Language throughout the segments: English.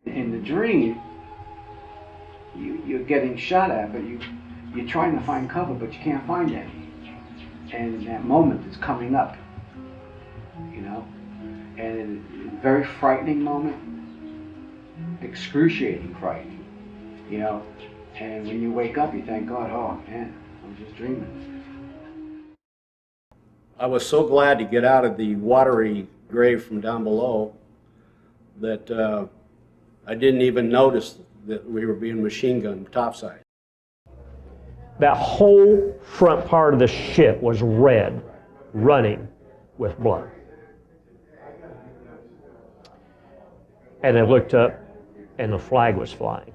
In the dream, you're getting shot at, but you're trying to find cover, but you can't find any. And that moment is coming up, you know? And it's a very frightening moment, excruciating frightening, you know? And when you wake up, you thank God, oh man, I was just dreaming. I was so glad to get out of the watery grave from down below that I didn't even notice that we were being machine gunned topside. That whole front part of the ship was red, running with blood. And I looked up, and the flag was flying.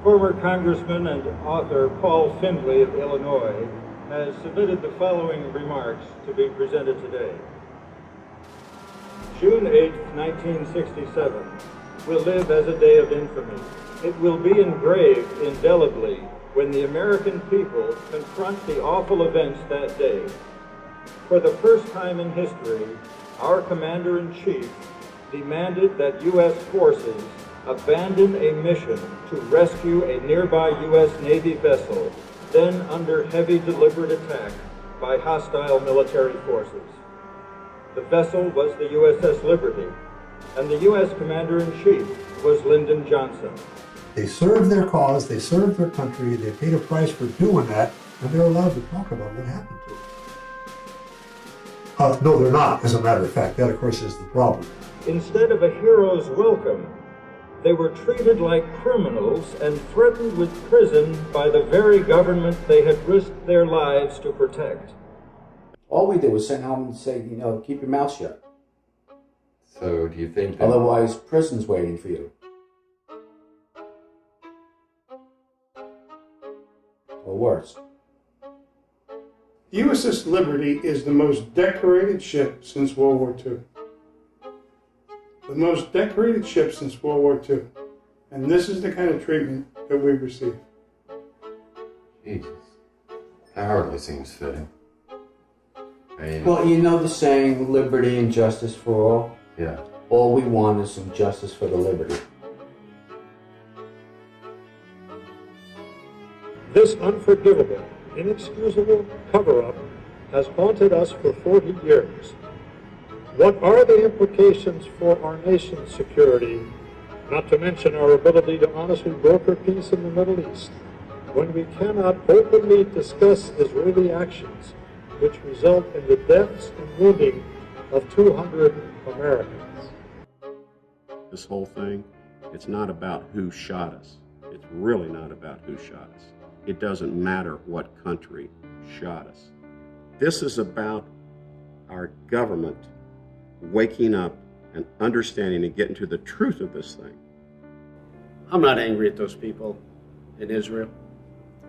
Former Congressman and author Paul Findley of Illinois has submitted the following remarks to be presented today. June 8, 1967, will live as a day of infamy. It will be engraved indelibly when the American people confront the awful events that day. For the first time in history, our Commander-in-Chief demanded that U.S. forces abandon a mission to rescue a nearby U.S. Navy vessel, then under heavy deliberate attack by hostile military forces. The vessel was the USS Liberty, and the U.S. Commander-in-Chief was Lyndon Johnson. They served their cause, they served their country, they paid a price for doing that, and they're allowed to talk about what happened to them. No, they're not, as a matter of fact. That, of course, is the problem. Instead of a hero's welcome, they were treated like criminals and threatened with prison by the very government they had risked their lives to protect. All we did was send home and say, you know, keep your mouth shut. So do you think that... Otherwise, prison's waiting for you. Or worse. The USS Liberty is the most decorated ship since World War II. The most decorated ship since World War II. And this is the kind of treatment that we receive. Jesus. That hardly seems fitting. Well, you know the saying, liberty and justice for all? Yeah. All we want is some justice for the liberty. This unforgivable, inexcusable cover-up has haunted us for 40 years. What are the implications for our nation's security, not to mention our ability to honestly broker peace in the Middle East, when we cannot openly discuss Israeli actions which result in the deaths and wounding of 200 Americans? This whole thing, it's not about who shot us. It's really not about who shot us. It doesn't matter what country shot us. This is about our government waking up and understanding and getting to the truth of this thing. I'm not angry at those people in Israel.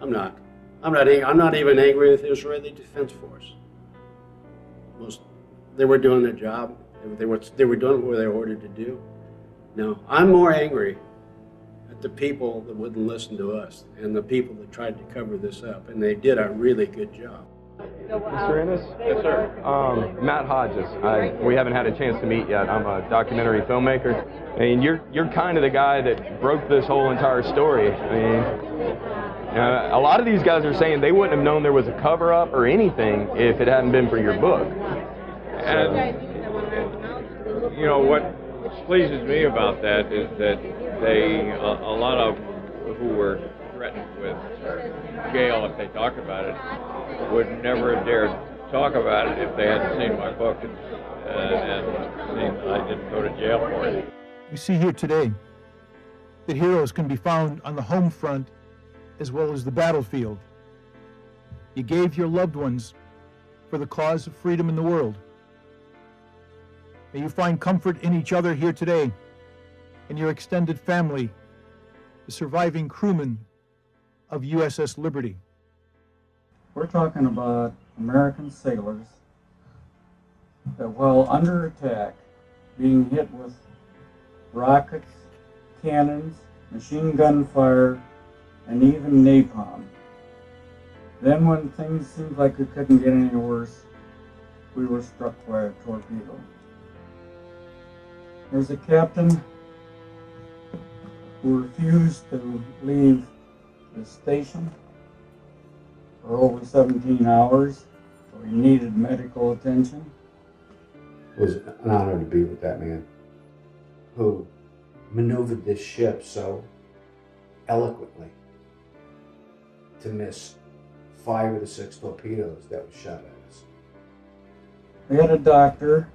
I'm not. I'm not even angry with the Israeli Defense Force. They were doing their job. They were doing what they were ordered to do. No, I'm more angry at the people that wouldn't listen to us and the people that tried to cover this up, and they did a really good job. Mr. Ennis? Yes, sir. Matt Hodges. We haven't had a chance to meet yet. I'm a documentary filmmaker. I mean, you're kind of the guy that broke this whole entire story. I mean, a lot of these guys are saying they wouldn't have known there was a cover-up or anything if it hadn't been for your book. And, you know, what pleases me about that is that a lot of who were threatened with jail if they talked about it would never have dared talk about it if they hadn't seen my book and seen that I didn't go to jail for it. We see here today that heroes can be found on the home front as well as the battlefield. You gave your loved ones for the cause of freedom in the world. May you find comfort in each other here today, in your extended family, the surviving crewmen of USS Liberty. We're talking about American sailors that while under attack, being hit with rockets, cannons, machine gun fire, and even napalm. Then when things seemed like it couldn't get any worse, we were struck by a torpedo. There's a captain who refused to leave the station for over 17 hours, so he needed medical attention. It was an honor to be with that man who maneuvered this ship so eloquently to miss 5 of the 6 torpedoes that were shot at us. We had a doctor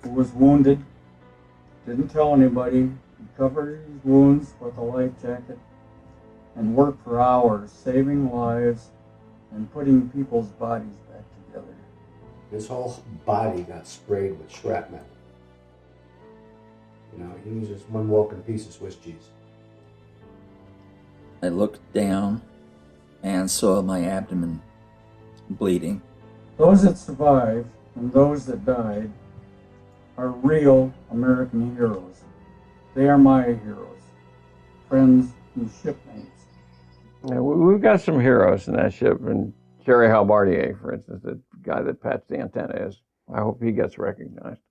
who was wounded, didn't tell anybody. He covered his wounds with a life jacket and worked for hours, saving lives and putting people's bodies back together. His whole body got sprayed with shrapnel. You know, he was just one walking piece of Swiss cheese. I looked down and saw my abdomen bleeding. Those that survived and those that died are real American heroes. They are my heroes, friends and shipmates. Yeah, we've got some heroes in that ship, and Jerry Halbardier, for instance, the guy that patched the antenna is. I hope he gets recognized.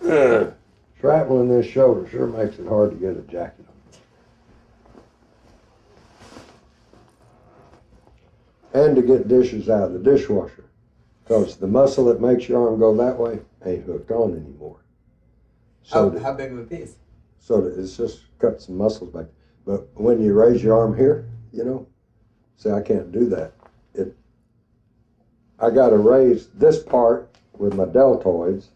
Shrapnel in this shoulder sure makes it hard to get a jacket on. And to get dishes out of the dishwasher, because the muscle that makes your arm go that way ain't hooked on anymore. So how big of a piece? So that it's just cut some muscles back. But when you raise your arm here, you know, see, I can't do that. I got to raise this part with my deltoids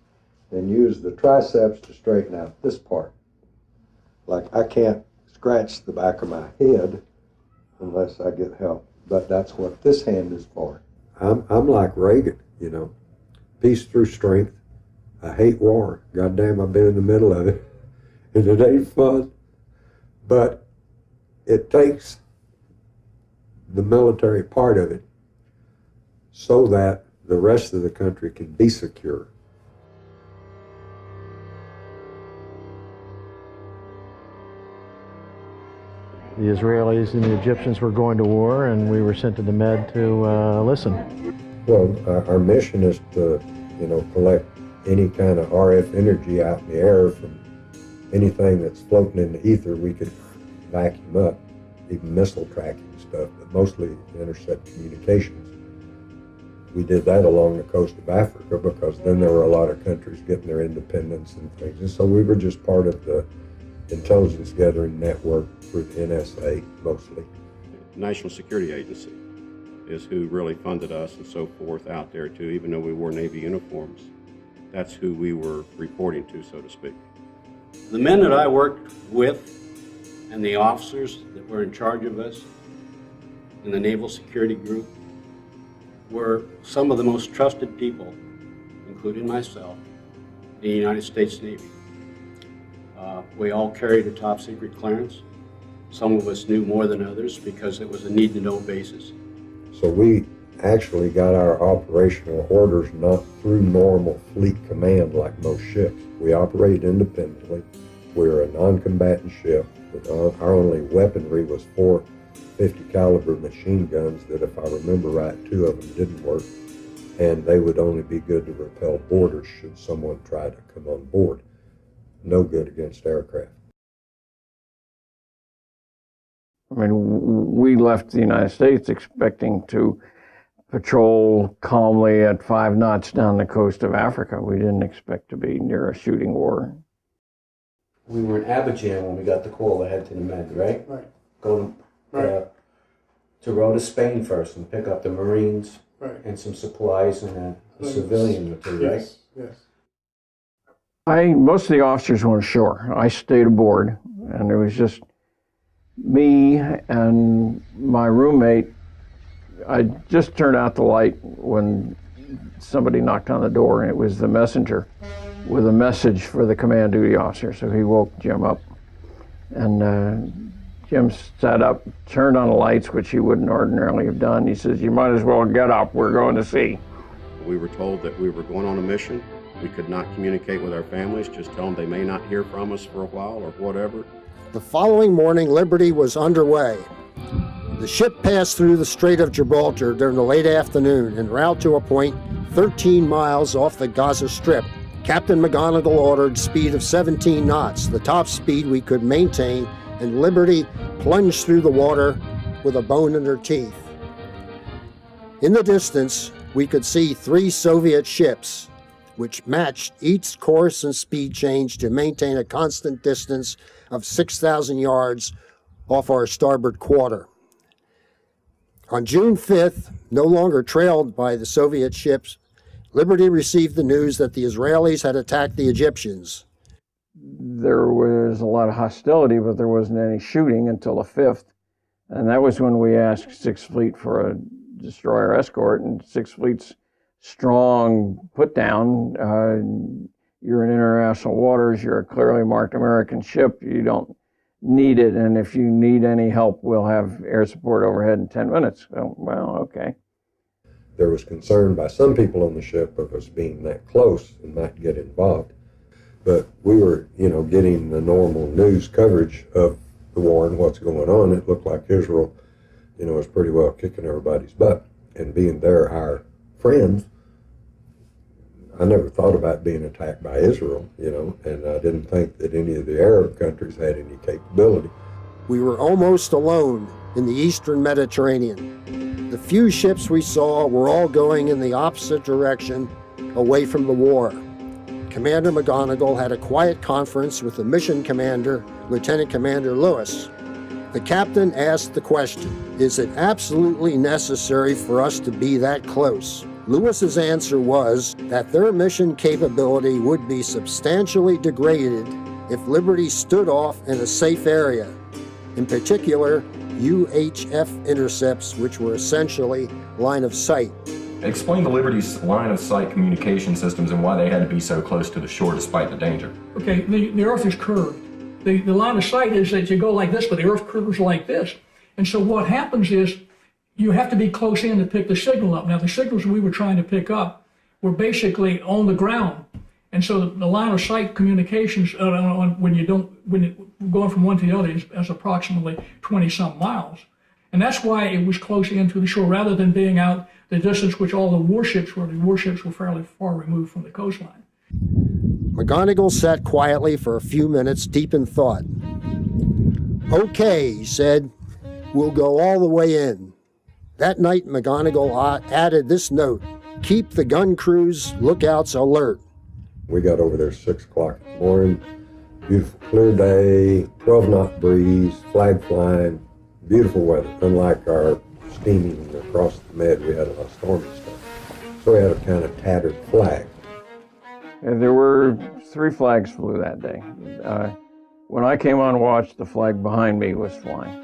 and use the triceps to straighten out this part. Like, I can't scratch the back of my head unless I get help. But that's what this hand is for. I'm like Reagan, you know, peace through strength. I hate war. Goddamn, I've been in the middle of it. And it ain't fun. But it takes the military part of it so that the rest of the country can be secure. The Israelis and the Egyptians were going to war, and we were sent to the Med to listen. Well, our mission is to, you know, collect any kind of RF energy out in the air from anything that's floating in the ether. We could vacuum up, even missile tracking stuff, but mostly intercept communications. We did that along the coast of Africa because then there were a lot of countries getting their independence and things. And so we were just part of the intelligence gathering network for the NSA mostly. National Security Agency is who really funded us and so forth out there too, even though we wore Navy uniforms. That's who we were reporting to, so to speak. The men that I worked with and the officers that were in charge of us in the Naval Security Group were some of the most trusted people, including myself, in the United States Navy. We all carried a top secret clearance. Some of us knew more than others because it was a need-to-know basis. So we actually got our operational orders not through normal fleet command like most ships. We operated independently. We were a non-combatant ship. Our only weaponry was 4 50 caliber machine guns that, if I remember right, 2 of them didn't work. and they would only be good to repel boarders should someone try to come on board. No good against aircraft. I mean, we left the United States expecting to patrol calmly at 5 knots down the coast of Africa. We didn't expect to be near a shooting war. We were in Abidjan when we got the call to head to the Med, right? Right. Go to row to Spain first and pick up the Marines and some supplies and a civilian or two, right? Yes, yes. Most of the officers went ashore. I stayed aboard, and it was just me and my roommate. I just turned out the light when somebody knocked on the door, and it was the messenger with a message for the command duty officer. So he woke Jim up, and Jim sat up, turned on the lights, which he wouldn't ordinarily have done. He says, "You might as well get up. We're going to sea." We were told that we were going on a mission. We could not communicate with our families, just tell them they may not hear from us for a while or whatever. The following morning, Liberty was underway. The ship passed through the Strait of Gibraltar during the late afternoon en route to a point 13 miles off the Gaza Strip. Captain McGonigal ordered speed of 17 knots, the top speed we could maintain, and Liberty plunged through the water with a bone in her teeth. In the distance, we could see 3 Soviet ships, which matched each course and speed change to maintain a constant distance of 6,000 yards off our starboard quarter. On June 5th, no longer trailed by the Soviet ships, Liberty received the news that the Israelis had attacked the Egyptians. There was a lot of hostility, but there wasn't any shooting until the 5th. And that was when we asked 6th Fleet for a destroyer escort, and 6th Fleet's strong put down. You're in international waters, you're a clearly marked American ship, you don't need it, and if you need any help, we'll have air support overhead in 10 minutes. So, well, okay. There was concern by some people on the ship of us being that close and might get involved. But we were, getting the normal news coverage of the war and what's going on. It looked like Israel, was pretty well kicking everybody's butt. And being there, our friends, I never thought about being attacked by Israel, and I didn't think that any of the Arab countries had any capability. We were almost alone in the eastern Mediterranean. The few ships we saw were all going in the opposite direction, away from the war. Commander McGonigal had a quiet conference with the mission commander, Lieutenant Commander Lewis. The captain asked the question, "Is it absolutely necessary for us to be that close?" Lewis's answer was that their mission capability would be substantially degraded if Liberty stood off in a safe area, in particular UHF intercepts, which were essentially line of sight. Explain the Liberty's line of sight communication systems and why they had to be so close to the shore despite the danger. Okay, the Earth is curved. The line of sight is that you go like this, but the Earth curves like this. And so what happens is you have to be close in to pick the signal up. Now, the signals we were trying to pick up were basically on the ground. And so the line of sight communications, when going from one to the other is approximately 20-some miles. And that's why it was close in to the shore rather than being out the distance which all the warships were. The warships were fairly far removed from the coastline. McGonigal sat quietly for a few minutes, deep in thought. "Okay," he said, "we'll go all the way in." That night, McGonigal added this note, "Keep the gun crews, lookouts alert." We got over there 6 o'clock in the morning, beautiful clear day, 12-knot breeze, flag flying, beautiful weather. Unlike our steaming across the Med, we had a lot of stormy stuff. So we had a kind of tattered flag. And there were 3 flags flew that day. When I came on watch, the flag behind me was flying.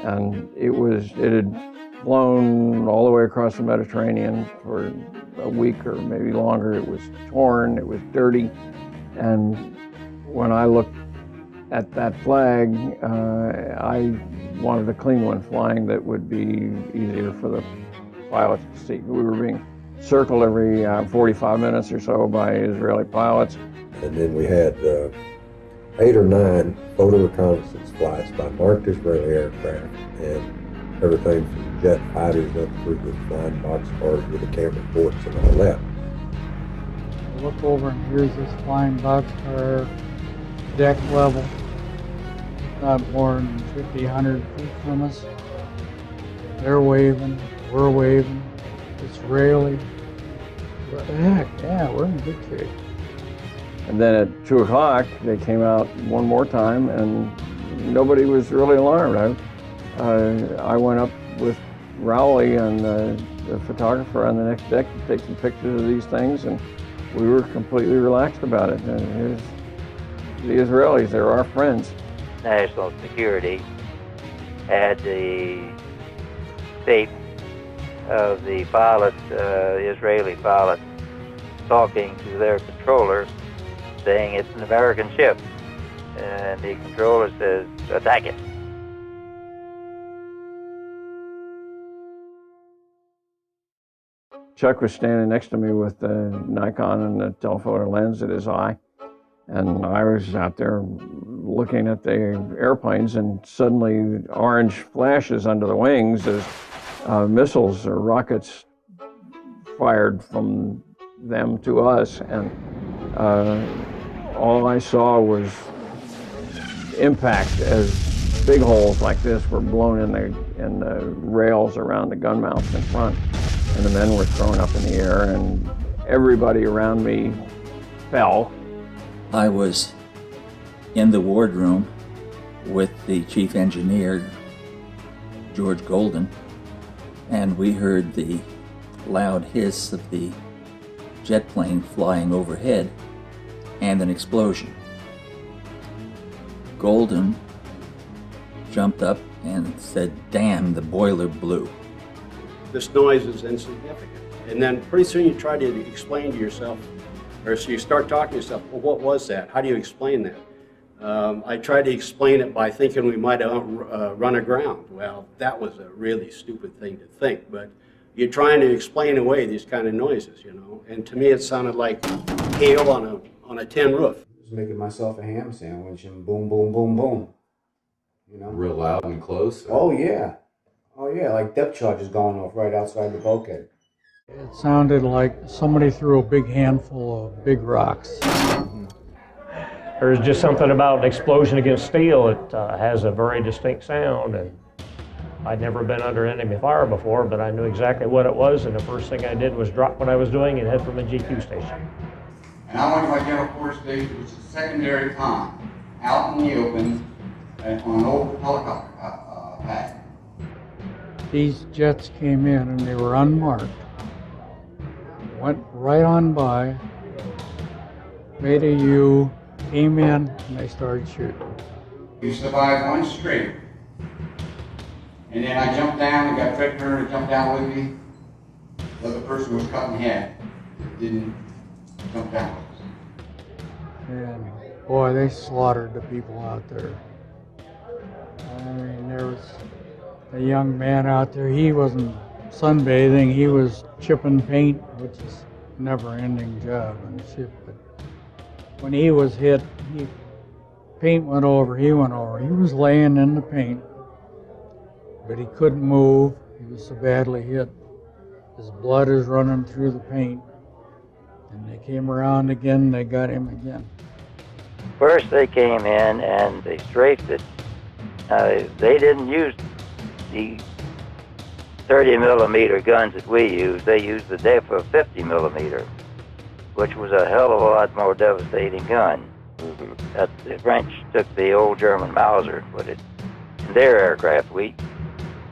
And it had flown all the way across the Mediterranean for a week or maybe longer. It was torn, it was dirty. And when I looked at that flag, I wanted a clean one flying that would be easier for the pilots to see. We were being circled every 45 minutes or so by Israeli pilots. And then we had 8 or 9 photo reconnaissance flights by marked Israeli aircraft and everything from jet fighters up through the flying boxcars with the camera ports and all that. I look over and here's this flying boxcar, deck level, not more than 50, 100 feet from us. They're waving, we're waving, Israeli. What the heck? Yeah, we're in good shape. And then at 2 o'clock, they came out one more time, and nobody was really alarmed. I went up with Rowley and the photographer on the next deck to take some pictures of these things, and we were completely relaxed about it. And here's the Israelis, they're our friends. National Security had the tape of the pilot, Israeli pilot, talking to their controller, saying it's an American ship. And the controller says, attack it. Chuck was standing next to me with the Nikon and the telephoto lens at his eye. And I was out there looking at the airplanes, and suddenly orange flashes under the wings as missiles or rockets fired from them to us. And all I saw was impact as big holes like this were blown in the rails around the gun mounts in front. And the men were thrown up in the air, and everybody around me fell. I was in the wardroom with the chief engineer, George Golden, and we heard the loud hiss of the jet plane flying overhead and an explosion. Golden jumped up and said, "Damn, the boiler blew." This noise is insignificant. And then pretty soon you try to explain to yourself, or so you start talking to yourself, well, what was that? How do you explain that? I tried to explain it by thinking we might have run aground. Well, that was a really stupid thing to think, but you're trying to explain away these kind of noises, you know. And to me it sounded like hail on a tin roof. I was making myself a ham sandwich and boom, boom, boom, boom. You know? Real loud and close? Oh, yeah. Oh, yeah, like depth charges going off right outside the bulkhead. It sounded like somebody threw a big handful of big rocks. There's just something about an explosion against steel. It has a very distinct sound, and I'd never been under enemy fire before, but I knew exactly what it was, and the first thing I did was drop what I was doing and head for my GQ station. And I went to my general quarters station, which is secondary con, out in the open on an old helicopter pad. These jets came in and they were unmarked. Went right on by, made a U, came in, and they started shooting. We survived one streak. And then I jumped down and got Fred Turner to jump down with me. The other person was cut in half. Didn't jump down with us. And boy, they slaughtered the people out there. I mean, there was a young man out there, he wasn't sunbathing, he was chipping paint, which is a never-ending job on the ship. But when he was hit, paint went over, he went over. He was laying in the paint, but he couldn't move. He was so badly hit. His blood is running through the paint. And they came around again, they got him again. First they came in and they strafed it. They didn't use the 30 millimeter guns that we used. They used the DEFA 50 millimeter, which was a hell of a lot more devastating gun. The French took the old German Mauser and put it in their aircraft. We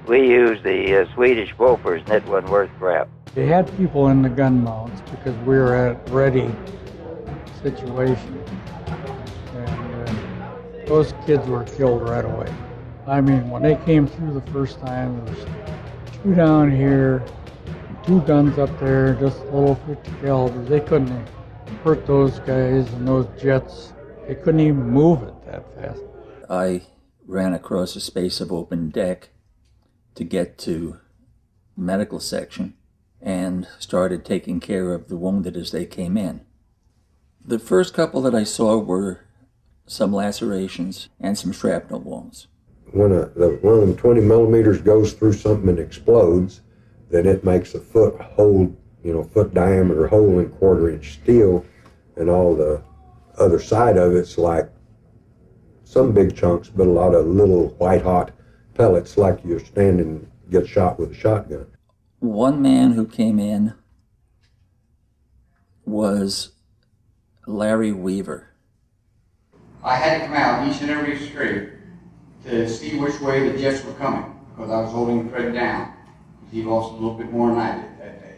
used the Swedish Wolfers, and it wasn't worth crap. They had people in the gun mounts because we were at ready situation. And those kids were killed right away. I mean, when they came through the first time, there was 2 down here, 2 guns up there, just little 50 calibers. They couldn't hurt those guys and those jets. They couldn't even move it that fast. I ran across a space of open deck to get to medical section and started taking care of the wounded as they came in. The first couple that I saw were some lacerations and some shrapnel wounds. when one of them 20 millimeters goes through something and explodes, then it makes a foot hole, foot diameter hole in 1/4-inch steel, and all the other side of it's like some big chunks, but a lot of little white hot pellets, like you're standing, get shot with a shotgun. One man who came in was Larry Weaver. I had to come out each and every street to see which way the jets were coming, because I was holding Fred down. He lost a little bit more than I did that day.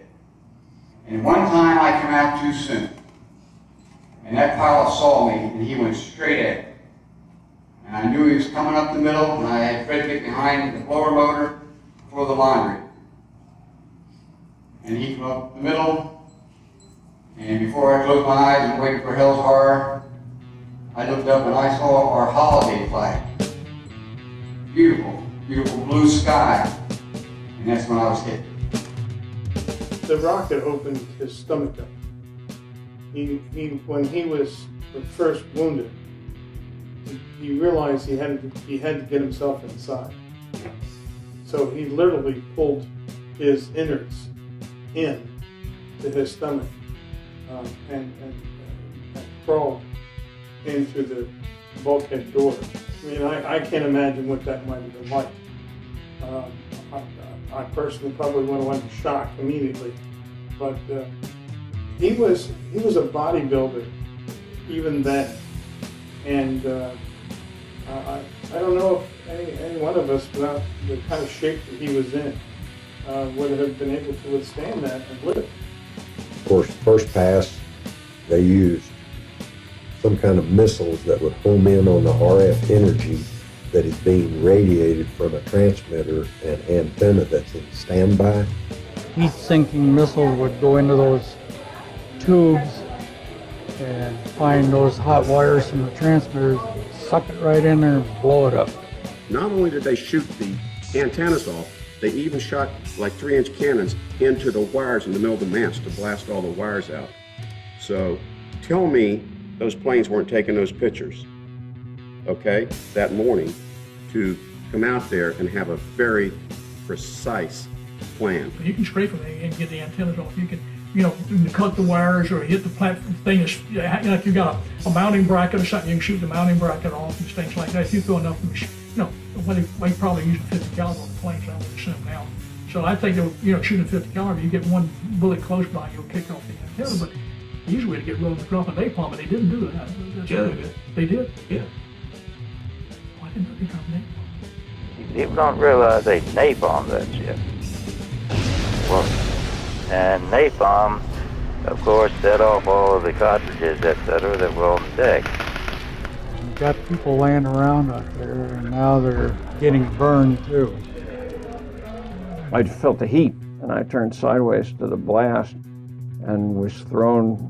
And one time I came out too soon, and that pilot saw me, and he went straight at me. And I knew he was coming up the middle, and I had Fred get behind the blower motor for the laundry. And he came up the middle, and before I closed my eyes and waited for hell's horror, I looked up and I saw our holiday flag. Beautiful, beautiful blue sky. And that's when I was hit. The rocket opened his stomach up. When he was first wounded, he realized he had to get himself inside. So he literally pulled his innards in to his stomach and crawled into the bulkhead door. I mean, I can't imagine what that might have been like. I personally probably would have went to shock immediately, but he was a bodybuilder even then, and I don't know if any one of us, without the kind of shape that he was in, would have been able to withstand that and live. Of course, first pass, they used some kind of missiles that would home in on the RF energy that is being radiated from a transmitter and antenna that's in standby. Heat-sinking missile would go into those tubes and find those hot wires from the transmitters, suck it right in there and blow it up. Not only did they shoot the antennas off, they even shot like 3-inch cannons into the wires in the middle of the mast to blast all the wires out. So tell me those planes weren't taking those pictures, okay, that morning, to come out there and have a very precise plan. You can strafe them and get the antennas off. You can, cut the wires or hit the platform thing. Like you got a mounting bracket or something, you can shoot the mounting bracket off and things like that. If you throw enough, they probably using 50 caliber on the planes, I would assume now. So I think shooting 50 caliber, you get one bullet close by, you'll kick off the antenna. But the easy way to get rid of the drop of napalm, but they didn't do that. Yeah, they did. They did? Yeah. Why didn't they become napalm? People don't realize they napalm that ship. Well, and napalm, of course, set off all of the cartridges, etc., that were on the deck. You've got people laying around out there, and now they're getting burned too. I felt the heat, and I turned sideways to the blast and was thrown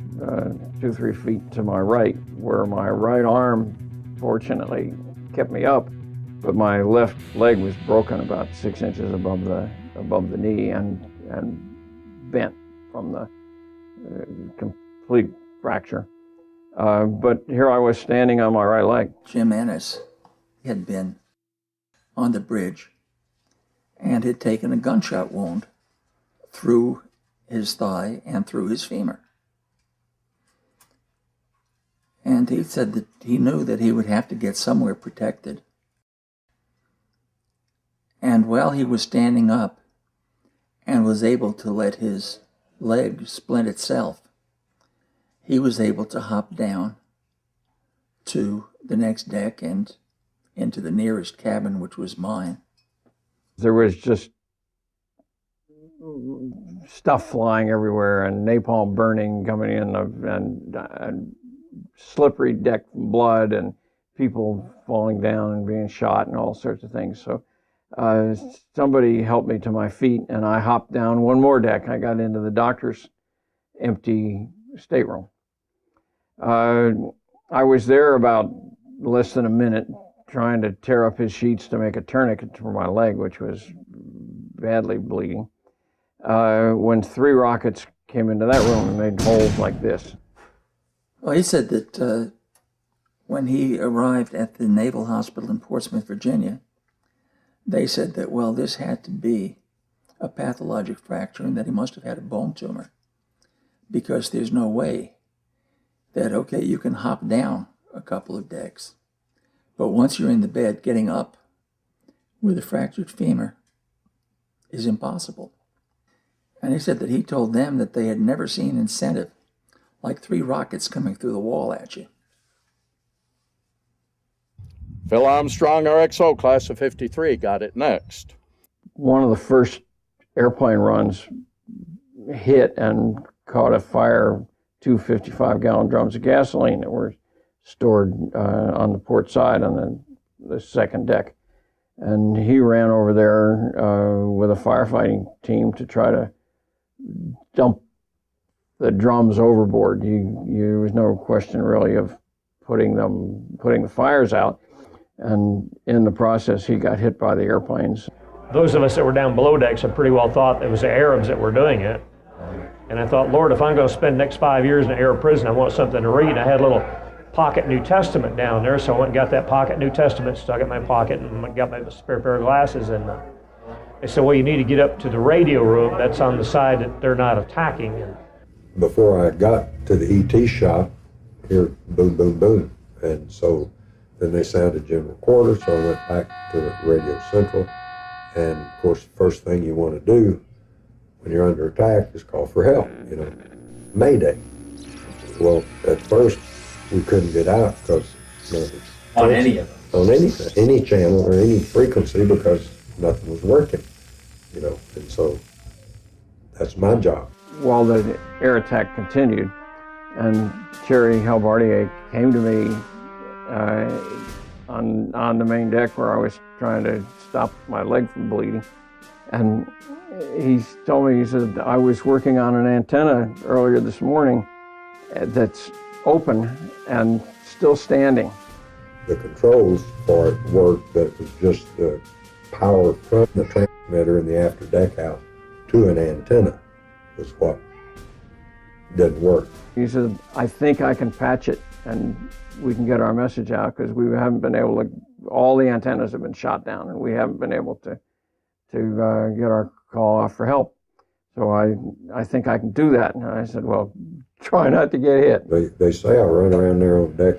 2-3 feet to my right, where my right arm, fortunately, kept me up, but my left leg was broken about 6 inches above the knee and bent from the complete fracture. But here I was standing on my right leg. Jim Ennis had been on the bridge and had taken a gunshot wound through his thigh and through his femur. And he said that he knew that he would have to get somewhere protected. And while he was standing up and was able to let his leg splint itself, he was able to hop down to the next deck and into the nearest cabin, which was mine. There was just stuff flying everywhere and napalm burning coming in and slippery deck from blood and people falling down and being shot and all sorts of things. So somebody helped me to my feet and I hopped down one more deck. I got into the doctor's empty stateroom. I was there about less than a minute trying to tear up his sheets to make a tourniquet for my leg, which was badly bleeding, when 3 rockets came into that room and made holes like this. Well, he said that when he arrived at the Naval Hospital in Portsmouth, Virginia, they said that, well, this had to be a pathologic fracture and that he must have had a bone tumor, because there's no way that, okay, you can hop down a couple of decks, but once you're in the bed, getting up with a fractured femur is impossible. And he said that he told them that they had never seen incentive like 3 rockets coming through the wall at you. Phil Armstrong, RXO, class of 53, got it next. One of the first airplane runs hit and caught a fire, 2 55-gallon drums of gasoline that were stored on the port side on the second deck. And he ran over there with a firefighting team to try to dump the drums overboard. There was no question really of putting the fires out. And in the process, he got hit by the airplanes. Those of us that were down below decks had pretty well thought it was the Arabs that were doing it. And I thought, Lord, if I'm going to spend the next 5 years in an Arab prison, I want something to read. I had a little pocket New Testament down there, so I went and got that pocket New Testament, stuck it in my pocket, and got my spare pair of glasses. And they said, well, you need to get up to the radio room. That's on the side that they're not attacking. And before I got to the ET shop, here, boom, boom, boom. And so then they sounded general quarters, so I went back to Radio Central. And of course, the first thing you want to do when you're under attack is call for help, Mayday. Well, at first, we couldn't get out because On any of them. On anything, any channel or any frequency, because nothing was working, and so that's my job. While the air attack continued, and Cherry Halbardier came to me on the main deck where I was trying to stop my leg from bleeding, and he told me, he said, I was working on an antenna earlier this morning that's open and still standing. The controls for it worked, but it was just the power from the transmitter in the after deck house to an antenna was what didn't work. He said, I think I can patch it and we can get our message out, because we haven't been able to, all the antennas have been shot down and we haven't been able to get our call off for help. So I think I can do that. And I said, well, try not to get hit. They say I run around there on deck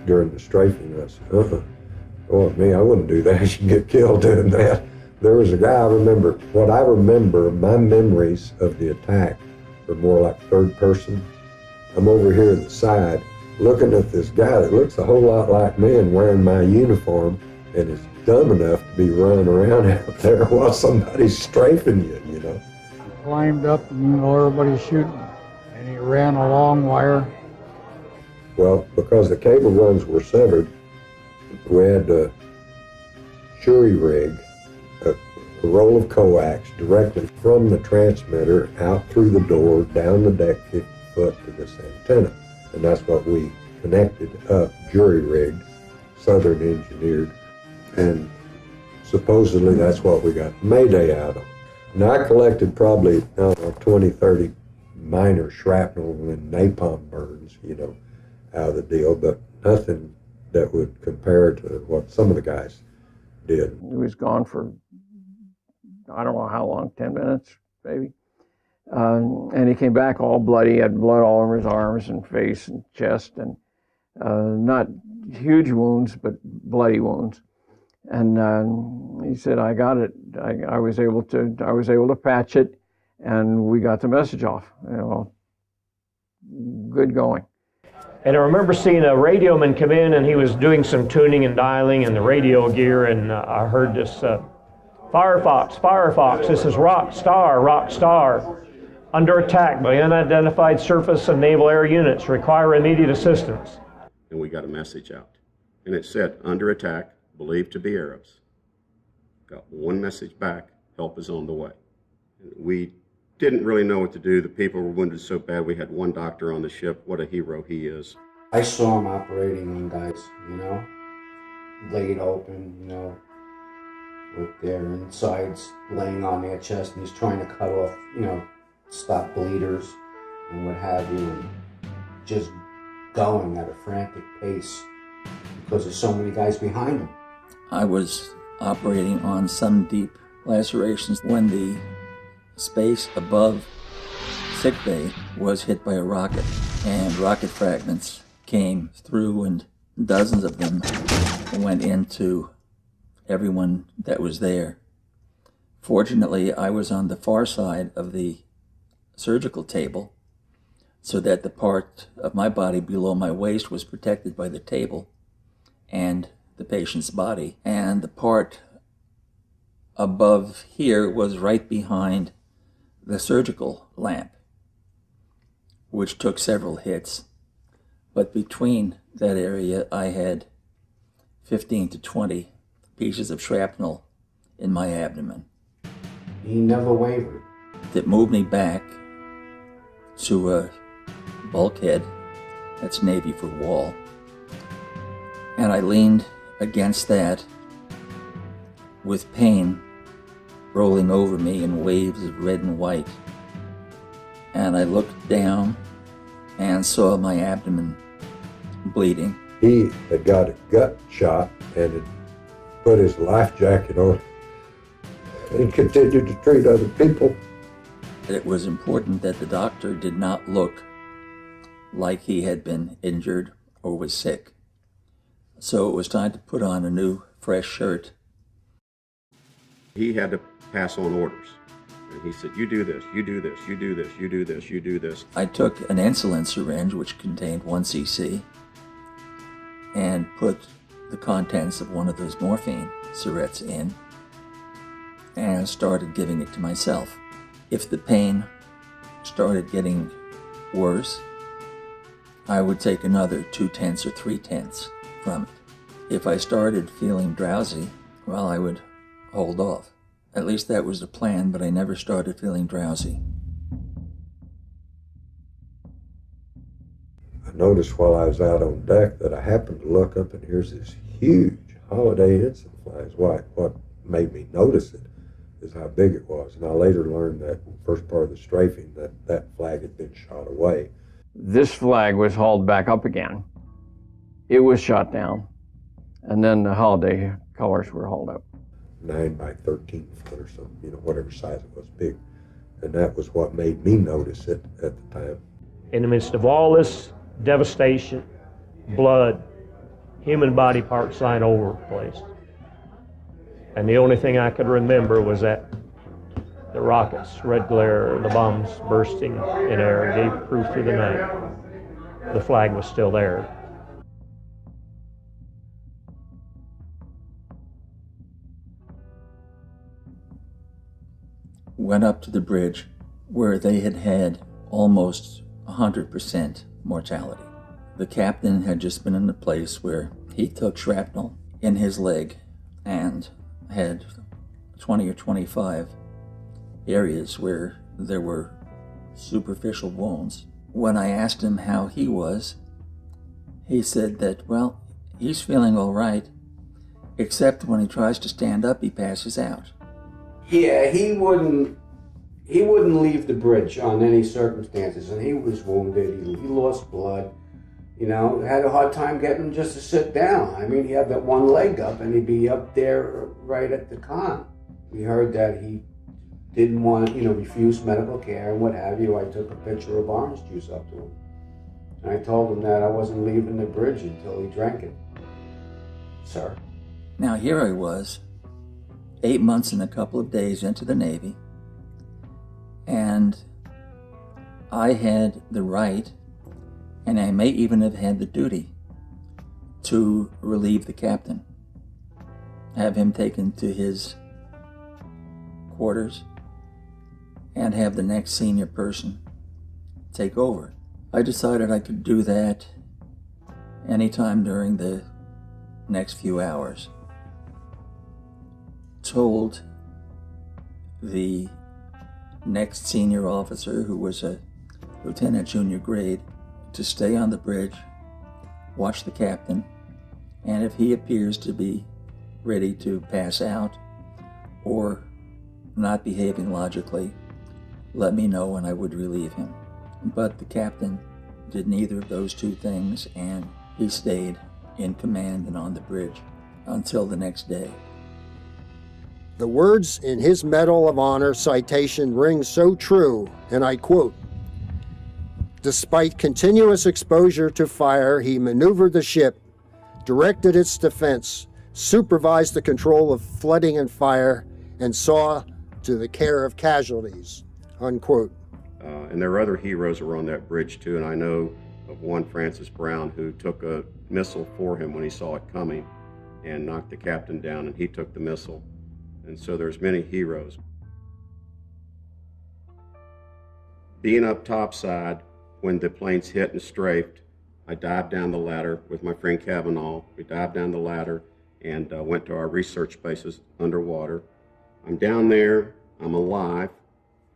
during the strafing. I said, oh, me, I wouldn't do that. You can get killed doing that. There was a guy, I remember, my memories of the attack were more like third person. I'm over here at the side looking at this guy that looks a whole lot like me and wearing my uniform and is dumb enough to be running around out there while somebody's strafing you, Climbed up and everybody's shooting, and he ran a long wire. Well, because the cable runs were severed, we had to jury rig a roll of coax directly from the transmitter out through the door, down the deck 50 foot to this antenna. And that's what we connected up, jury rigged, Southern engineered, and supposedly that's what we got Mayday out of. Now I collected probably 20, 30 minor shrapnel and napalm burns, out of the deal, but nothing that would compare to what some of the guys did. He was gone for, I don't know how long, 10 minutes, maybe. And he came back all bloody. He had blood all over his arms and face and chest, and not huge wounds, but bloody wounds. And he said, I got it. I was able to patch it, and we got the message off. Good going. And I remember seeing a radioman come in, and he was doing some tuning and dialing in the radio gear, and I heard this, Firefox, this is Rock Star, under attack by unidentified surface and naval air units, require immediate assistance. And we got a message out, and it said, under attack, believed to be Arabs. Got one message back, help is on the way. And we didn't really know what to do. The people were wounded so bad. We had one doctor on the ship. What a hero he is. I saw him operating on guys, laid open, with their insides laying on their chest, and he's trying to cut off, stop bleeders and what have you, and just going at a frantic pace because there's so many guys behind him. I was operating on some deep lacerations when the space above sickbay was hit by a rocket, and rocket fragments came through, and dozens of them went into everyone that was there. Fortunately, I was on the far side of the surgical table, so that the part of my body below my waist was protected by the table and the patient's body, and the part above here was right behind the surgical lamp, which took several hits. But between that area, I had 15 to 20 pieces of shrapnel in my abdomen. He never wavered. That moved me back to a bulkhead, that's Navy for wall, and I leaned against that with pain rolling over me in waves of red and white. And I looked down and saw my abdomen bleeding. He had got a gut shot and had put his life jacket on and continued to treat other people. It was important that the doctor did not look like he had been injured or was sick. So it was time to put on a new, fresh shirt. He had to pass on orders. And he said, you do this, you do this, you do this, you do this, you do this. I took an insulin syringe, which contained 1 cc, and put the contents of one of those morphine syringes in, and started giving it to myself. If the pain started getting worse, I would take another 2/10 or 3/10 from it. If I started feeling drowsy, well, I would hold off. At least that was the plan, but I never started feeling drowsy. I noticed while I was out on deck that I happened to look up and here's this huge Holiday ensign flag. What made me notice it is how big it was. And I later learned that first part of the strafing that flag had been shot away. This flag was hauled back up again. It was shot down. And then the Holiday colors were hauled up. 9 by 13 foot or something, whatever size it was, big. And that was what made me notice it at the time. In the midst of all this devastation, blood, human body parts lying all over the place. And the only thing I could remember was that the rockets, red glare, the bombs bursting in air gave proof through the night. The flag was still there. Went up to the bridge where they had had almost 100% mortality. The captain had just been in a place where he took shrapnel in his leg and had 20 or 25 areas where there were superficial wounds. When I asked him how he was, he said that, well, he's feeling all right, except when he tries to stand up, he passes out. Yeah, he wouldn't leave the bridge on any circumstances, and he was wounded. He lost blood. Had a hard time getting him just to sit down. I mean, he had that one leg up, and he'd be up there right at the con. We heard that he didn't want to, refuse medical care and what have you. I took a pitcher of orange juice up to him, and I told him that I wasn't leaving the bridge until he drank it. Sir. Now here I was, 8 months and a couple of days into the Navy, and I had the right, and I may even have had the duty, to relieve the captain, have him taken to his quarters, and have the next senior person take over. I decided I could do that anytime during the next few hours. Told the next senior officer, who was a lieutenant junior grade, to stay on the bridge, watch the captain, and if he appears to be ready to pass out or not behaving logically, let me know and I would relieve him. But the captain did neither of those two things, and he stayed in command and on the bridge until the next day. The words in his Medal of Honor citation ring so true, and I quote, "Despite continuous exposure to fire, he maneuvered the ship, directed its defense, supervised the control of flooding and fire, and saw to the care of casualties," unquote. And there are other heroes who were on that bridge too, and I know of one, Francis Brown, who took a missile for him when he saw it coming and knocked the captain down, and he took the missile. And so there's many heroes. Being up topside, when the planes hit and strafed, I dived down the ladder with my friend Kavanaugh. We dived down the ladder and went to our research bases underwater. I'm down there, I'm alive,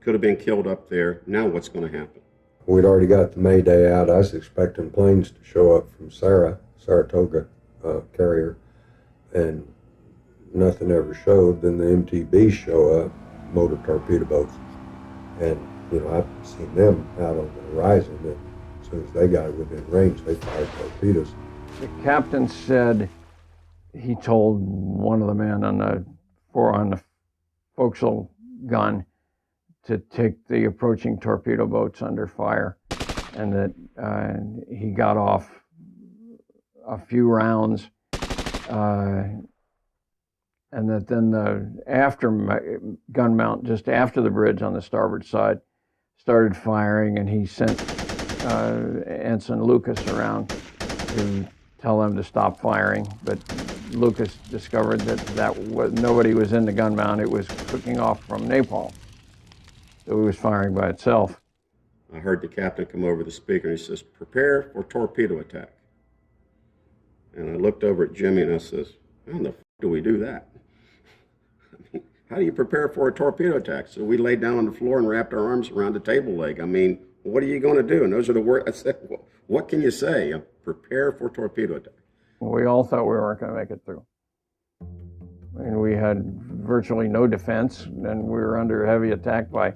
could have been killed up there. Now what's going to happen? We'd already got the Mayday out. I was expecting planes to show up from Saratoga carrier, and nothing ever showed. Then the MTBs show up, motor torpedo boats, and I've seen them out on the horizon, and as soon as they got within range, they fired torpedoes. The captain said he told one of the men on the forecastle gun to take the approaching torpedo boats under fire, and that he got off a few rounds, and that then the gun mount just after the bridge on the starboard side started firing, and he sent Ensign Lucas around to tell them to stop firing. But Lucas discovered that nobody was in the gun mount. It was cooking off from napalm. So it was firing by itself. I heard the captain come over the speaker and he says, "Prepare for torpedo attack." And I looked over at Jimmy and I says, "How in the f*** do we do that? I mean, how do you prepare for a torpedo attack?" So we laid down on the floor and wrapped our arms around the table leg. I mean, what are you going to do? And those are the words. I said, well, what can you say? Prepare for torpedo attack. We all thought we weren't going to make it through. I mean, we had virtually no defense, and we were under heavy attack by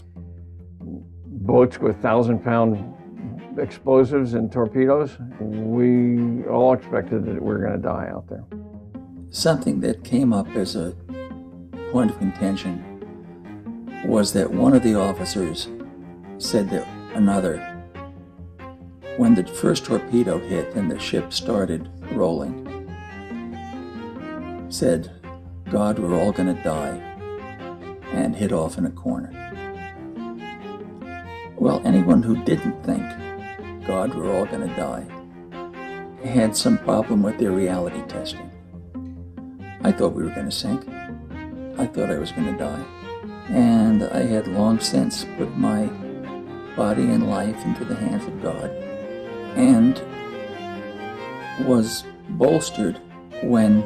boats with 1,000-pound explosives and torpedoes. We all expected that we were going to die out there. Something that came up as a point of contention was that one of the officers said that another, when the first torpedo hit and the ship started rolling, said, "God, we're all going to die," and hid off in a corner. Well, anyone who didn't think, "God, we're all going to die," had some problem with their reality testing. I thought we were going to sink. I thought I was going to die. And I had long since put my body and life into the hands of God, and was bolstered when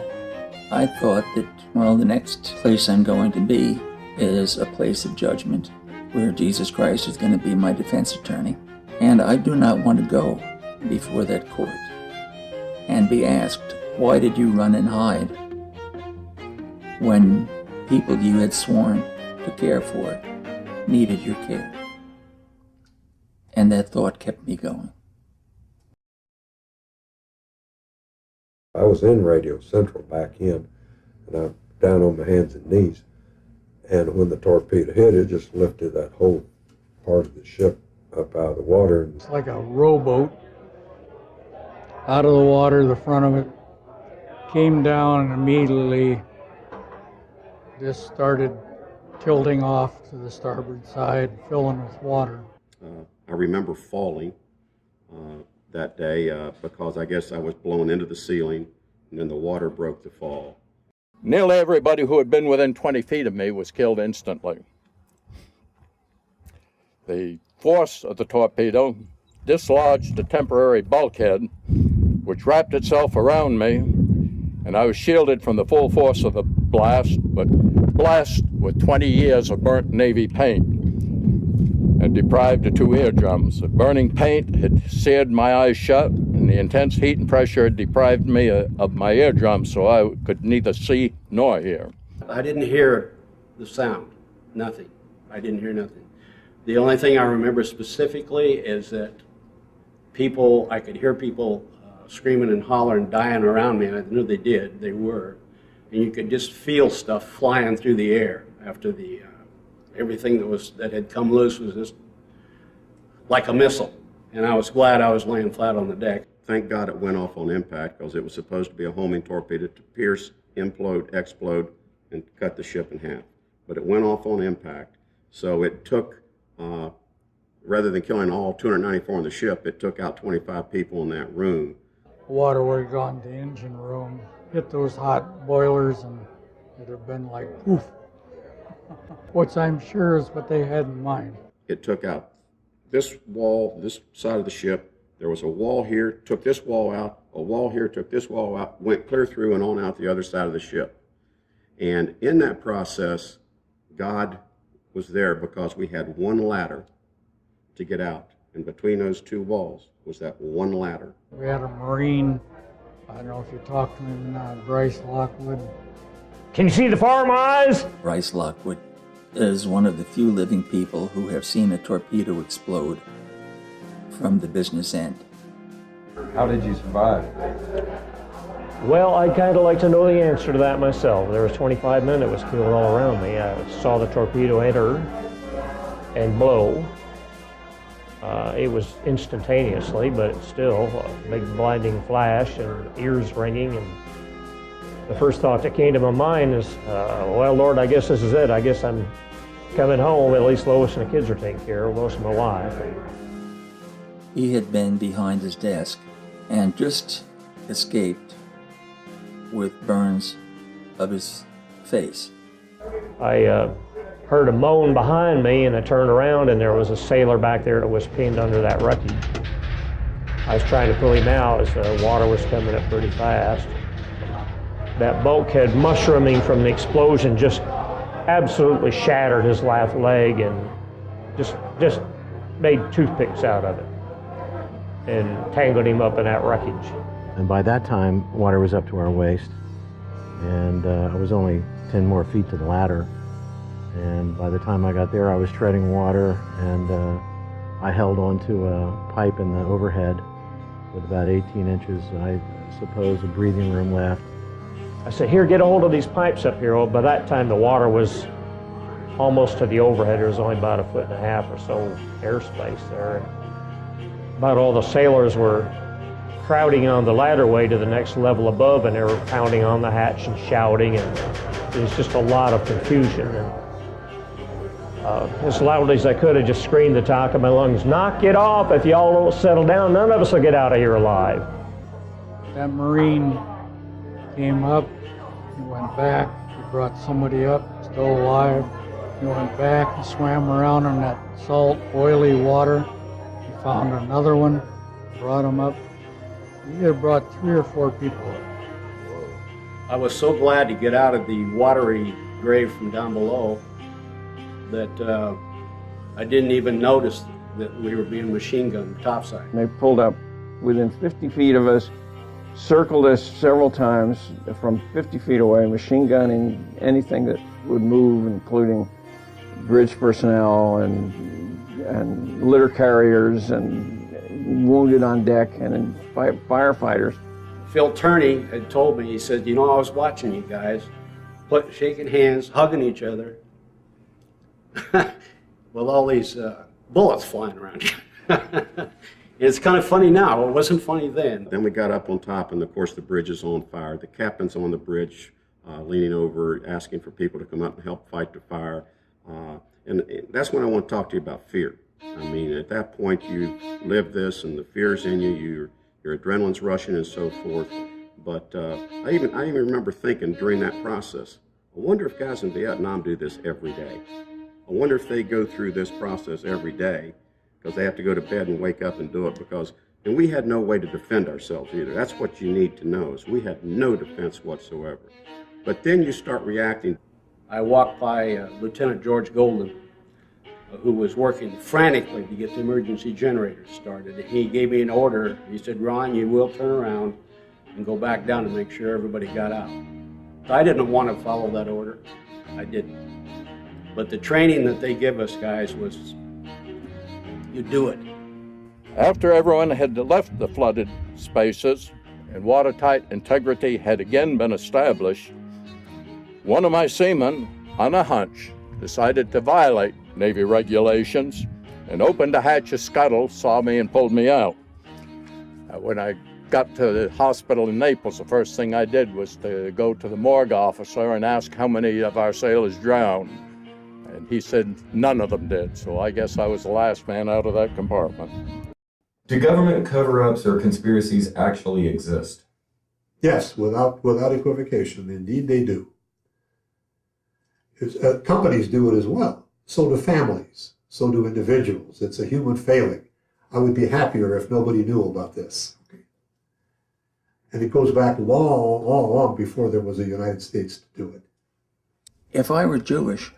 I thought that, well, the next place I'm going to be is a place of judgment where Jesus Christ is going to be my defense attorney. And I do not want to go before that court and be asked, "Why did you run and hide?" when people you had sworn to care for needed your care. And that thought kept me going. I was in Radio Central back in, and I'm down on my hands and knees. And when the torpedo hit, it just lifted that whole part of the ship up out of the water. It's like a rowboat out of the water, the front of it came down and immediately just started tilting off to the starboard side, filling with water. I remember falling that day because I guess I was blown into the ceiling, and then the water broke the fall. Nearly everybody who had been within 20 feet of me was killed instantly. The force of the torpedo dislodged a temporary bulkhead, which wrapped itself around me, and I was shielded from the full force of the blast, but blessed with 20 years of burnt Navy paint and deprived of 2 eardrums. The burning paint had seared my eyes shut, and the intense heat and pressure had deprived me of my eardrums, so I could neither see nor hear. I didn't hear the sound, nothing. I didn't hear nothing. The only thing I remember specifically is that I could hear people screaming and hollering, dying around me, and I knew they did, they were. and you could just feel stuff flying through the air after the everything that had come loose was just like a missile. And I was glad I was laying flat on the deck. Thank God it went off on impact, because it was supposed to be a homing torpedo to pierce, implode, explode, and cut the ship in half. But it went off on impact, so it took, rather than killing all 294 on the ship, it took out 25 people in that room. Water would have gone to the engine room, hit those hot boilers, and it'd have been like poof. Which I'm sure is what they had in mind. It took out this wall, this side of the ship. There was a wall here, took this wall out, a wall here, took this wall out, went clear through and on out the other side of the ship. And in that process, God was there, because we had one ladder to get out. And between those two walls was that one ladder. We had a Marine, I don't know if you talked to him or not, Bryce Lockwood. Can you see the farm eyes? Bryce Lockwood is one of the few living people who have seen a torpedo explode from the business end. How did you survive? Well, I'd kind of like to know the answer to that myself. There was 25 men that was killed all around me. I saw the torpedo enter and blow. It was instantaneously, but still a big blinding flash and ears ringing. And the first thought that came to my mind is, well, Lord, I guess this is it. I guess I'm coming home. At least Lois and the kids are taken care of, Lois and my wife. He had been behind his desk and just escaped with burns of his face. I heard a moan behind me, and I turned around, and there was a sailor back there that was pinned under that wreckage. I was trying to pull him out as the water was coming up pretty fast. That bulkhead mushrooming from the explosion just absolutely shattered his left leg and just made toothpicks out of it and tangled him up in that wreckage. And by that time, water was up to our waist, and I was only 10 more feet to the ladder. And by the time I got there, I was treading water, and I held onto a pipe in the overhead with about 18 inches, I suppose, of breathing room left. I said, here, get a hold of these pipes up here. Well, by that time, the water was almost to the overhead. There was only about 1.5 feet or so airspace there. About all the sailors were crowding on the ladderway to the next level above, and they were pounding on the hatch and shouting, and there was just a lot of confusion. And as loudly as I could, I just screamed at the top of my lungs, knock it off. If y'all don't settle down, none of us will get out of here alive. That Marine came up, he went back, he brought somebody up, still alive. He went back, he swam around in that salt, oily water. He found another one, brought him up. He had brought 3 or 4 people up. I was so glad to get out of the watery grave from down below that I didn't even notice that we were being machine gunned topside. They pulled up within 50 feet of us, circled us several times from 50 feet away, machine gunning anything that would move, including bridge personnel and litter carriers and wounded on deck and firefighters. Phil Turney had told me, he said, you know, I was watching you guys, shaking hands, hugging each other, with all these bullets flying around you. It's kind of funny now. It wasn't funny then. Then we got up on top, and of course the bridge is on fire. The captain's on the bridge, leaning over, asking for people to come up and help fight the fire. And that's when I want to talk to you about fear. I mean, at that point, you live this, and the fear's in you. Your adrenaline's rushing and so forth. But I even remember thinking during that process, I wonder if guys in Vietnam do this every day. I wonder if they go through this process every day, because they have to go to bed and wake up and do it, and we had no way to defend ourselves either. That's what you need to know, is we had no defense whatsoever. But then you start reacting. I walked by Lieutenant George Golden, who was working frantically to get the emergency generators started. He gave me an order. He said, Ron, you will turn around and go back down to make sure everybody got out. I didn't want to follow that order. I didn't. But the training that they give us, guys, was you do it. After everyone had left the flooded spaces and watertight integrity had again been established, one of my seamen, on a hunch, decided to violate Navy regulations and opened the hatch of scuttle, saw me, and pulled me out. When I got to the hospital in Naples, the first thing I did was to go to the morgue officer and ask how many of our sailors drowned. And he said none of them did, so I guess I was the last man out of that compartment. Do government cover-ups or conspiracies actually exist? Yes, without equivocation, indeed they do. Companies do it as well. So do families. So do individuals. It's a human failing. I would be happier if nobody knew about this. Okay. And it goes back long, long, long before there was a United States to do it. If I were Jewish,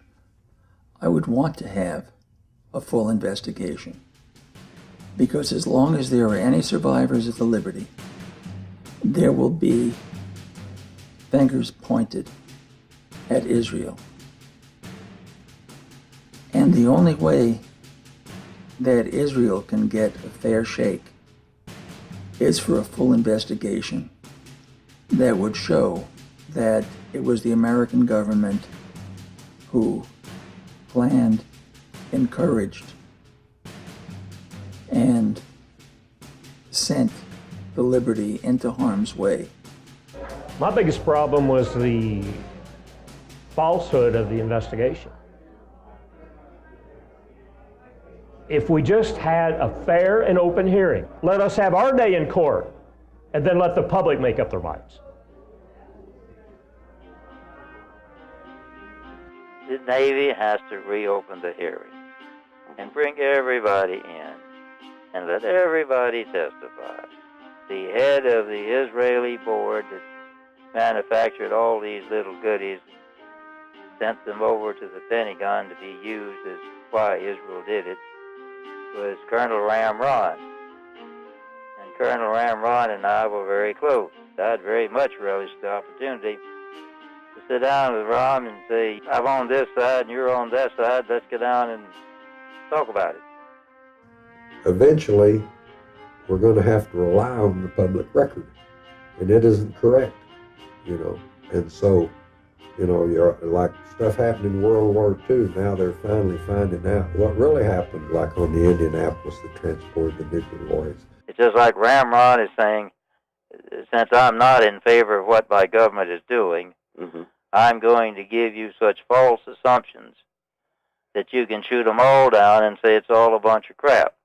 I would want to have a full investigation. Because as long as there are any survivors of the Liberty, there will be fingers pointed at Israel. And the only way that Israel can get a fair shake is for a full investigation that would show that it was the American government who planned, encouraged, and sent the Liberty into harm's way. My biggest problem was the falsehood of the investigation. If we just had a fair and open hearing, let us have our day in court, and then let the public make up their minds. The Navy has to reopen the hearing and bring everybody in and let everybody testify. The head of the Israeli board that manufactured all these little goodies, sent them over to the Pentagon to be used as why Israel did it, was Colonel Ramron. And Colonel Ramron and I were very close. I'd very much relished the opportunity to sit down with Ram and say, I'm on this side and you're on that side, let's get down and talk about it. Eventually, we're going to have to rely on the public record, and it isn't correct, And so, you're like stuff happened in World War II. Now they're finally finding out what really happened, like on the Indianapolis that transported the nuclear warheads. It's just like Ramron is saying, since I'm not in favor of what my government is doing, I'm going to give you such false assumptions that you can shoot them all down and say it's all a bunch of crap.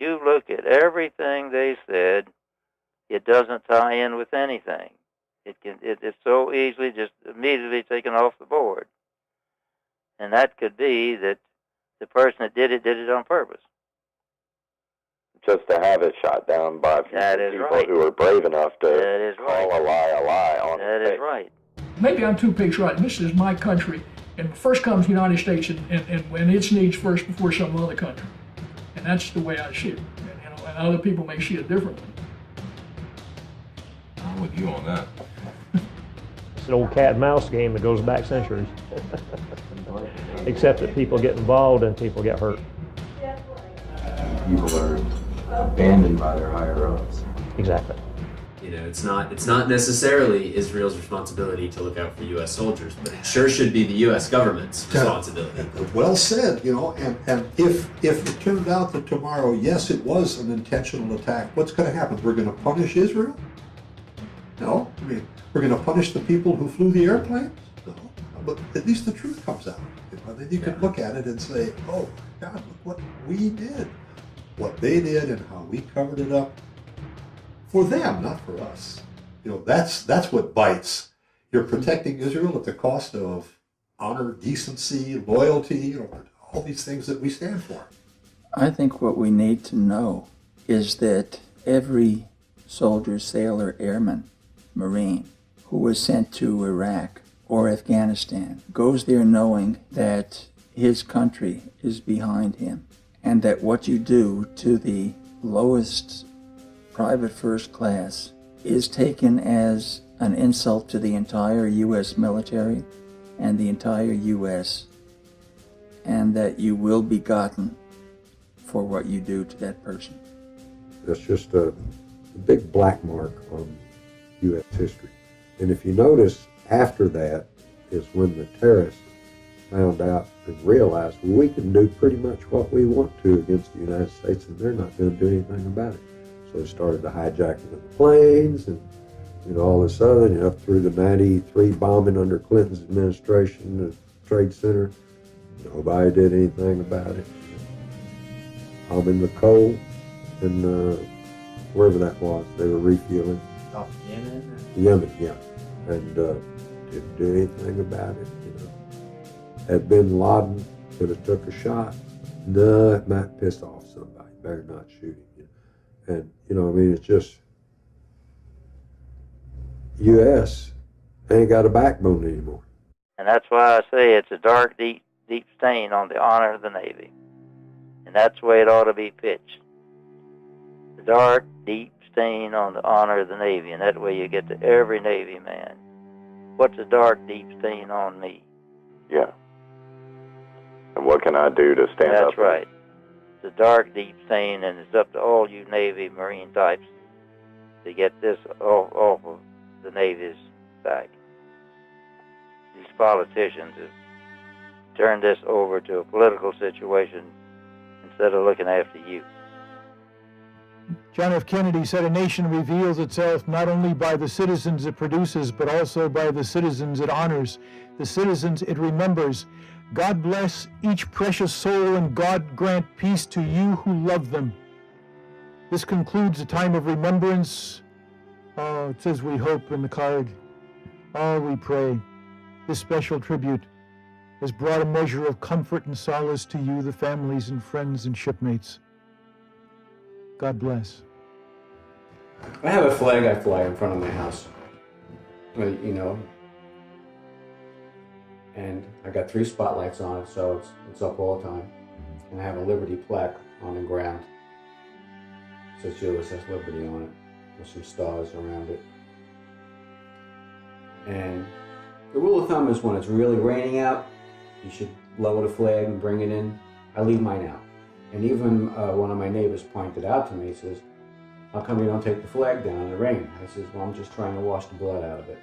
You look at everything they said, it doesn't tie in with anything. It's so easily just immediately taken off the board. And that could be that the person that did it on purpose. Just to have it shot down by people who were brave enough to call a lie on That is right. Maybe I'm too patriotic. This is my country, and first comes the United States, and its needs first before some other country. And that's the way I see it. And other people may see it differently. I'm with you on that. It's an old cat and mouse game that goes back centuries. Except that people get involved and people get hurt. People are abandoned by their higher-ups. Exactly. It's not necessarily Israel's responsibility to look out for U.S. soldiers, but it sure should be the U.S. government's responsibility. Well said, and if it turned out that tomorrow, yes, it was an intentional attack, what's going to happen? We're going to punish Israel? No. I mean, we're going to punish the people who flew the airplanes? No. But at least the truth comes out. Then you can look at it and say, oh, God, look what we did. What they did and how we covered it up. For them, not for us. That's what bites. You're protecting Israel at the cost of honor, decency, loyalty, all these things that we stand for. I think what we need to know is that every soldier, sailor, airman, Marine who was sent to Iraq or Afghanistan goes there knowing that his country is behind him, and that what you do to the lowest private first class is taken as an insult to the entire U.S. military and the entire U.S., and that you will be gotten for what you do to that person. That's just a big black mark on U.S. history. And if you notice, after that, is when the terrorists found out and realized, well, we can do pretty much what we want to against the United States, and they're not going to do anything about it. So they started the hijacking of the planes and all this other, and up through the 93 bombing under Clinton's administration, the Trade Center. Nobody did anything about it. Bombing the coal and wherever that was, they were refueling. Off Yemen? Yemen, yeah. And didn't do anything about it. Had Bin Laden could have took a shot. No, it might piss off somebody. Better not shoot him. And it's just U.S. ain't got a backbone anymore. And that's why I say it's a dark, deep stain on the honor of the Navy. And that's the way it ought to be pitched. The dark, deep stain on the honor of the Navy, and that way you get to every Navy man. What's a dark, deep stain on me? Yeah. And what can I do to stand up? That's right. It's a dark, deep stain, and it's up to all you Navy Marine types to get this off of the Navy's back. These politicians have turned this over to a political situation instead of looking after you. John F. Kennedy said a nation reveals itself not only by the citizens it produces, but also by the citizens it honors, the citizens it remembers. God bless each precious soul, and God grant peace to you who love them. This concludes a time of remembrance. Oh, it says we hope in the card. Oh, we pray. This special tribute has brought a measure of comfort and solace to you, the families and friends and shipmates. God bless. I have a flag I fly in front of my house. And I got 3 spotlights on it, so it's up all the time. And I have a Liberty plaque on the ground. It says USS Liberty on it, with some stars around it. And the rule of thumb is when it's really raining out, you should lower the flag and bring it in. I leave mine out. And even one of my neighbors pointed out to me, he says, how come you don't take the flag down in the rain? I says, well, I'm just trying to wash the blood out of it.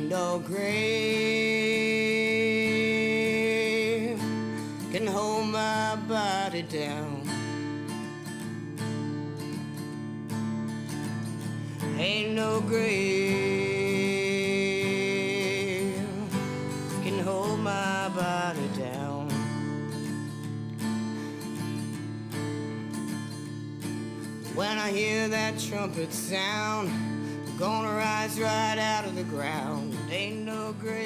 No grave can hold my body down. Ain't no grave can hold my body down. When I hear that trumpet sound, I'm gonna rise right out of the ground. Ain't no grave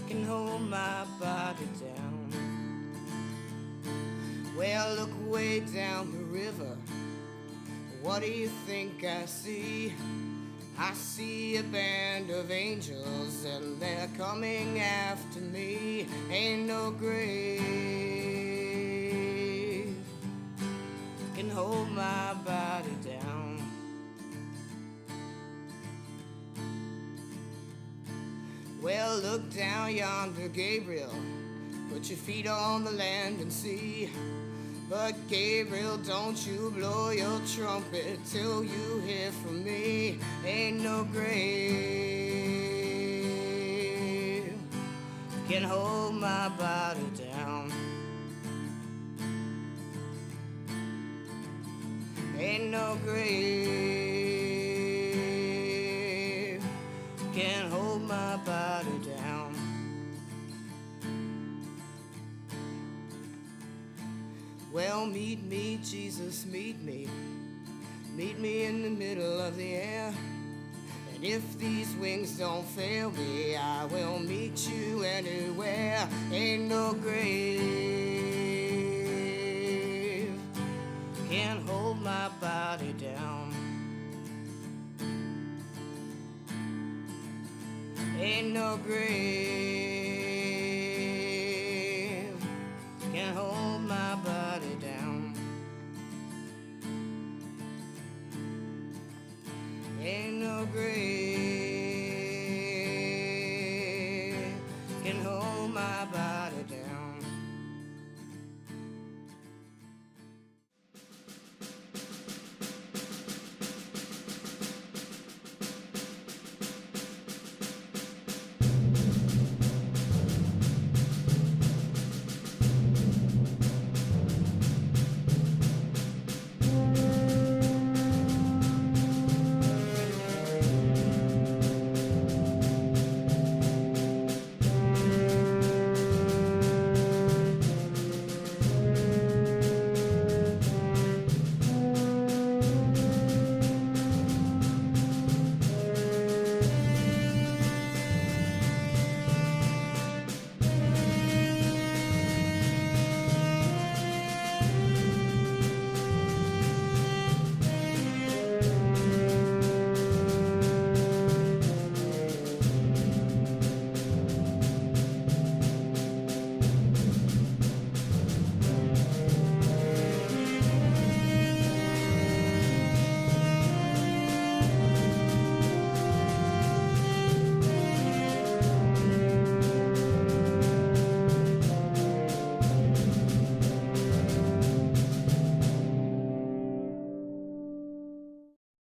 can hold my body down. Well, look way down the river. What do you think I see? I see a band of angels and they're coming after me. Ain't no grave can hold my body down. Well, look down yonder, Gabriel. Put your feet on the land and see. But Gabriel, don't you blow your trumpet till you hear from me. Ain't no grave can hold my body down. Ain't no grave can hold my body down. Well, meet me, Jesus, meet me. Meet me in the middle of the air. And if these wings don't fail me, I will meet you anywhere. Ain't no grave can hold my body down. Ain't no grave can hold my body down. Ain't no grave